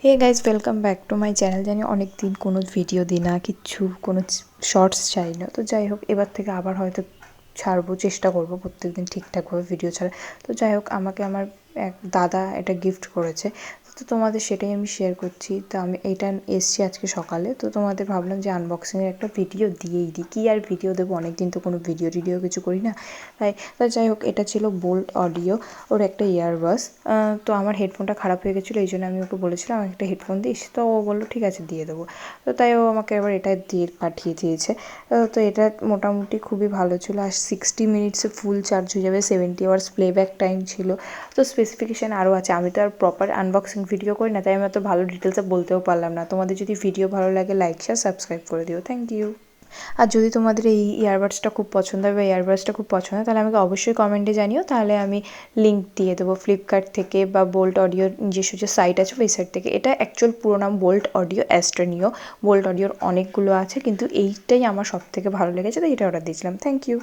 Hey guys welcome back to my channel. জানি অনেক দিন কোনো ভিডিও দিই না, কিচ্ছু কোনো শর্টস চাই না। তো যাই হোক, এবার থেকে আবার হয়তো ছাড়বো, চেষ্টা করবো প্রত্যেকদিন ঠিকঠাকভাবে ভিডিও ছাড়া। তো যাই হোক, আমাকে আমার এক দাদা এটা গিফট করেছে, তো তোমাদের সেটাই আমি শেয়ার করছি। তো আমি এইটা এসছি আজকে সকালে, তো তোমাদের ভাবলাম যে আনবক্সিংয়ের একটা ভিডিও দিয়েই দিই। কী আর ভিডিও দেবো, অনেক দিন তো কোনো ভিডিও টিডিও কিছু করি না, তাই। তো যাই হোক, এটা ছিল বোল্ট অডিও, ওর একটা ইয়ারবাস। তো আমার হেডফোনটা খারাপ হয়ে গেছিলো, এই জন্য আমি ওকে বলেছিলাম আমাকে একটা হেডফোন দিস, তো ও বললো ঠিক আছে দিয়ে দেবো। তো তাই ও আমাকে এবার এটা দিয়ে পাঠিয়ে দিয়েছে। তো এটা মোটামুটি খুবই ভালো ছিল, আর 60 মিনিটসে ফুল চার্জ হয়ে যাবে, 70 আওয়ার্স প্লেব্যাক টাইম ছিল। তো স্পেসিফিকেশান আরও আছে, আমি তো আর প্রপার আনবক্সিং ভিডিও করি না, তাই আমি অত ভালো ডিটেলসে বলতেও পারলাম না। তোমাদের যদি ভিডিও ভালো লাগে লাইক শেয়ার সাবস্ক্রাইব করে দিও, থ্যাংক ইউ। আর যদি তোমাদের এই ইয়ারবাডসটা খুব পছন্দ হয় বা ইয়ারবাডসটা খুব পছন্দ হয়, তাহলে আমাকে অবশ্যই কমেন্টে জানিও, তাহলে আমি লিঙ্ক দিয়ে দেবো ফ্লিপকার্ট থেকে বা বোল্ট অডিওর নিজস্ব যে সাইট আছে ওই সাইট থেকে। এটা অ্যাকচুয়াল পুরো নাম বোল্ট অডিও অ্যাস্ট্রনিও। বোল্ট অডিওর অনেকগুলো আছে, কিন্তু এইটাই আমার সবথেকে ভালো লেগেছে, তো এটা অর্ডার দিয়েছিলাম। Thank you.